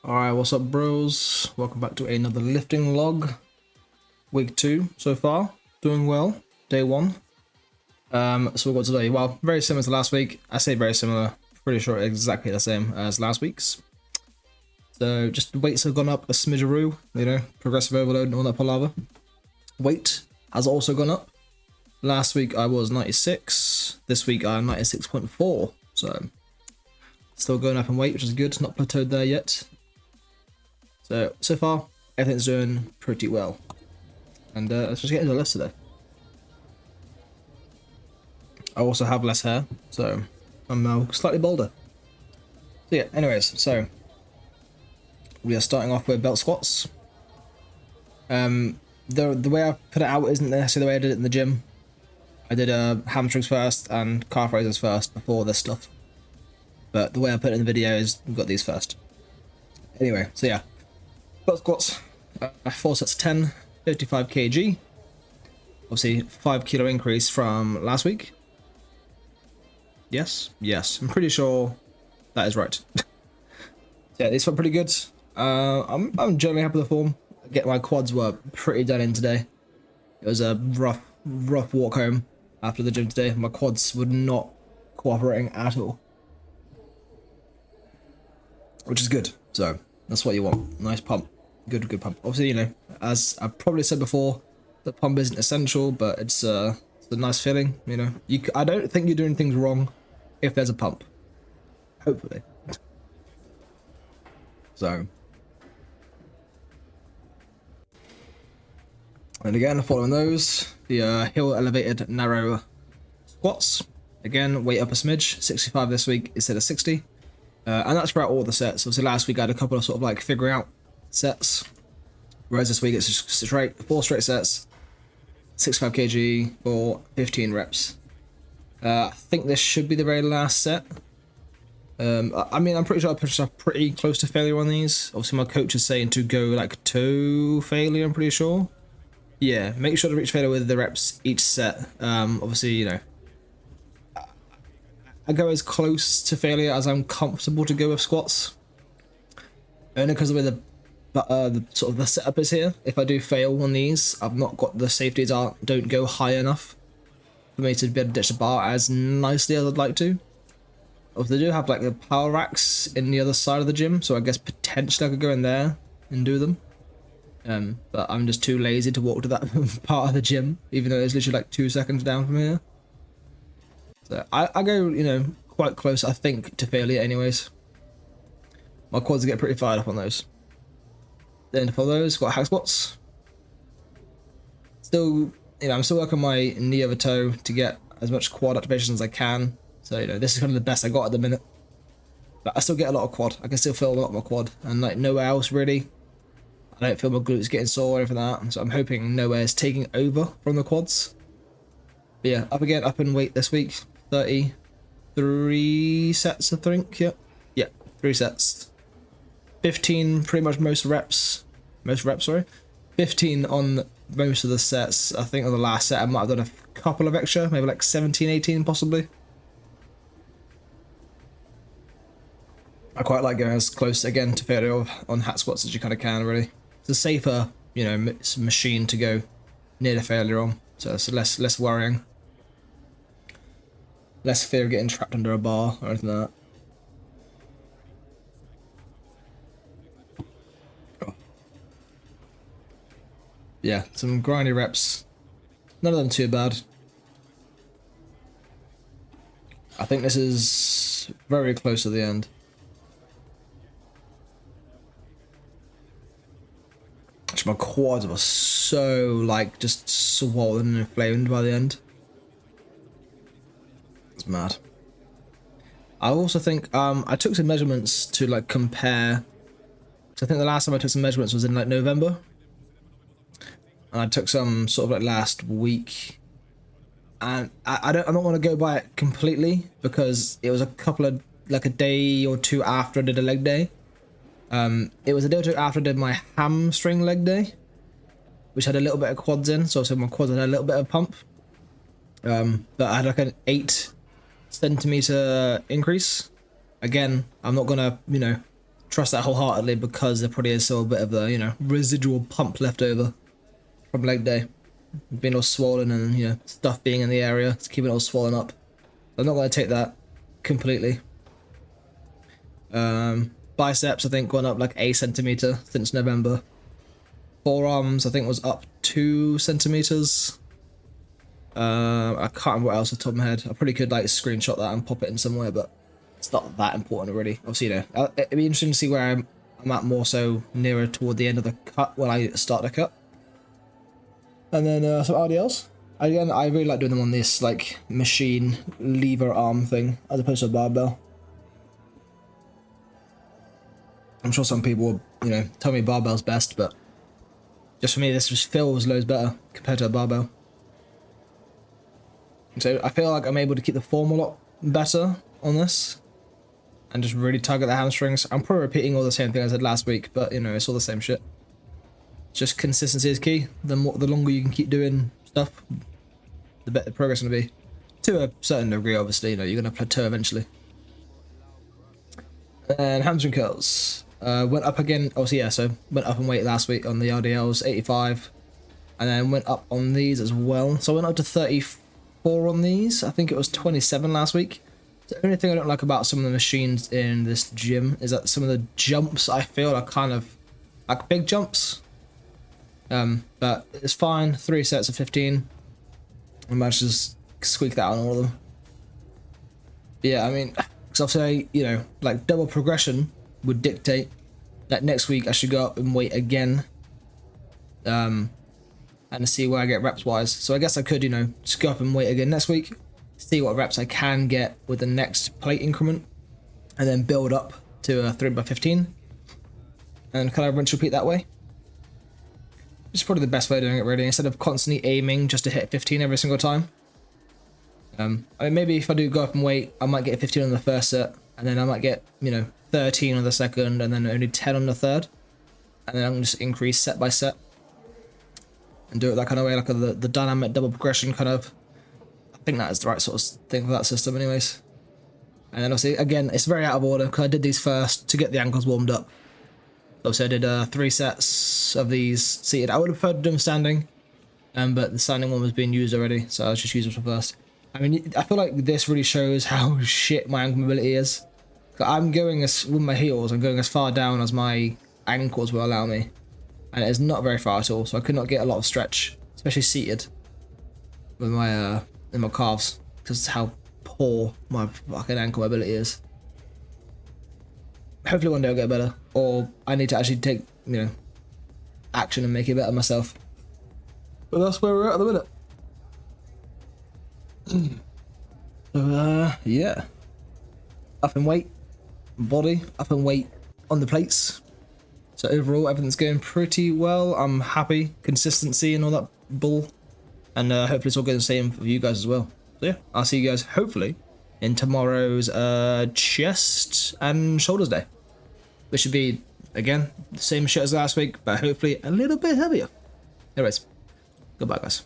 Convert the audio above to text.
Alright, what's up, bros? Welcome back to another lifting log. Week 2 so far. Doing well. Day 1. So we've got today. Well, very similar to last week. I say very similar. Pretty sure exactly the same as last week's. So just weights have gone up a smidgeroo. You know, progressive overload and all that palaver. Weight has also gone up. Last week I was 96. This week I'm 96.4. So still going up in weight, which is good. Not plateaued there yet. So far, everything's doing pretty well. And let's just get into the list today. I also have less hair, so I'm now slightly bolder. So yeah, anyways, so we are starting off with belt squats. The way I put it out isn't necessarily the way I did it in the gym. I did hamstrings first and calf raises first before this stuff. But the way I put it in the video is we've got these first. Anyway, so yeah. Belt squats, 4 sets of 10, 55 kg. Obviously, 5 kilo increase from last week. Yes, I'm pretty sure that is right. Yeah, these felt pretty good. I'm generally happy with the form. My quads were pretty done in today. It was a rough walk home after the gym today. My quads were not cooperating at all, which is good. So that's what you want. Nice pump. Good pump. Obviously, you know, as I probably said before, the pump isn't essential, but it's a nice feeling. You know, I don't think you're doing things wrong if there's a pump. Hopefully. So, and again, following those, the hill elevated narrow squats. Again, weight up a smidge. 65 this week instead of 60. And that's throughout all the sets. Obviously, last week I had a couple of sort of like figuring out sets, whereas this week it's just straight 4 straight sets, 65 kg for 15 reps. I think this should be the very last set. I mean, I'm pretty sure I pushed up pretty close to failure on these. Obviously, my coach is saying to go like to failure. I'm pretty sure. Yeah, make sure to reach failure with the reps each set. Obviously, you know, I go as close to failure as I'm comfortable to go with squats. Only because of the way the sort of the setup is here. If I do fail on these, I've not got the safeties don't go high enough for me to be able to ditch the bar as nicely as I'd like to. They do have like the power racks in the other side of the gym, so I guess potentially I could go in there and do them. But I'm just too lazy to walk to that part of the gym, even though it's literally like 2 seconds down from here. So I go, you know, quite close, I think, to failure anyways. My quads get pretty fired up on those. Then for those, got hack squats. Still, you know, I'm still working my knee over toe to get as much quad activation as I can. So, you know, this is kind of the best I got at the minute. But I still get a lot of quad. I can still feel a lot of my quad. And like nowhere else really. I don't feel my glutes getting sore or anything like that. So I'm hoping nowhere is taking over from the quads. But yeah, up in weight this week. 33 sets, I think. Yeah, 3 sets. 15 pretty much most reps, 15 on most of the sets. I think on the last set I might have done a couple of extra, maybe like 17, 18 possibly. I quite like going as close again to failure on hack squats as you kind of can, really. It's a safer, you know, machine to go near the failure on, so it's less worrying. Less fear of getting trapped under a bar or anything like that. Yeah, some grindy reps. None of them too bad. I think this is very close to the end. Actually, my quads were so, like, just swollen and inflamed by the end. It's mad. I also think, I took some measurements to, like, compare. So I think the last time I took some measurements was in, like, November. And I took some sort of like last week, and I don't want to go by it completely because it was a couple of like a day or two after I did a leg day. It was a day or two after I did my hamstring leg day, which had a little bit of quads in, so my quads had a little bit of pump. But I had like an 8 centimeter increase. Again, I'm not gonna, you know, trust that wholeheartedly because there probably is still a bit of the, you know, residual pump left over from leg day. Being all swollen and, you know, stuff being in the area. It's keeping it all swollen up. I'm not going to take that completely. Biceps, I think, gone up like a centimeter since November. Forearms, I think, was up 2 centimeters. I can't remember what else off the top of my head. I probably could like screenshot that and pop it in somewhere, but it's not that important really. Obviously, you know, it'd be interesting to see where I'm at more so nearer toward the end of the cut when I start the cut. And then some RDLs. Again, I really like doing them on this like machine lever arm thing as opposed to a barbell. I'm sure some people will, you know, tell me barbell's best, but just for me, this just feels loads better compared to a barbell. So I feel like I'm able to keep the form a lot better on this and just really target the hamstrings. I'm probably repeating all the same thing I said last week, but you know, it's all the same shit. Just consistency is key. The longer you can keep doing stuff, the better progress is going to be. To a certain degree, obviously, you know, you're going to plateau eventually. And hamstring curls. Went up again, obviously, yeah, so went up in weight last week on the RDLs, 85. And then went up on these as well. So I went up to 34 on these. I think it was 27 last week. The only thing I don't like about some of the machines in this gym is that some of the jumps I feel are kind of like big jumps. But it's fine. 3 sets of 15. I managed to just squeak that on all of them. But yeah, I mean, because I'll say, you know, like double progression would dictate that next week I should go up and weight again. And see where I get reps wise. So I guess I could, you know, just go up and weight again next week. See what reps I can get with the next plate increment. And then build up to a 3x15. And kind of rinse repeat that way. It's probably the best way of doing it, really, instead of constantly aiming just to hit 15 every single time. I mean, maybe if I do go up and weight, I might get 15 on the first set, and then I might get, you know, 13 on the second, and then only 10 on the third. And then I'm going to just increase set by set. And do it that kind of way, like the dynamic double progression kind of. I think that is the right sort of thing for that system anyways. And then obviously, again, it's very out of order, because I did these first to get the ankles warmed up. Obviously, I did 3 sets of these seated. I would have preferred to do them standing, but the standing one was being used already, so I was just using them first. I mean, I feel like this really shows how shit my ankle mobility is. I'm going with my heels, I'm going as far down as my ankles will allow me, and it is not very far at all. So I could not get a lot of stretch, especially seated, with my in my calves, because how poor my fucking ankle mobility is. Hopefully one day I'll get better, or I need to actually take, you know, action and make it better myself. But that's where we're at the minute. So, yeah. Up in weight, body, up in weight on the plates. So overall, everything's going pretty well. I'm happy. Consistency and all that bull. And hopefully it's all going the same for you guys as well. So yeah, I'll see you guys hopefully in tomorrow's chest and shoulders day, which should be, again, the same shit as last week, but hopefully a little bit heavier. Anyways, goodbye guys.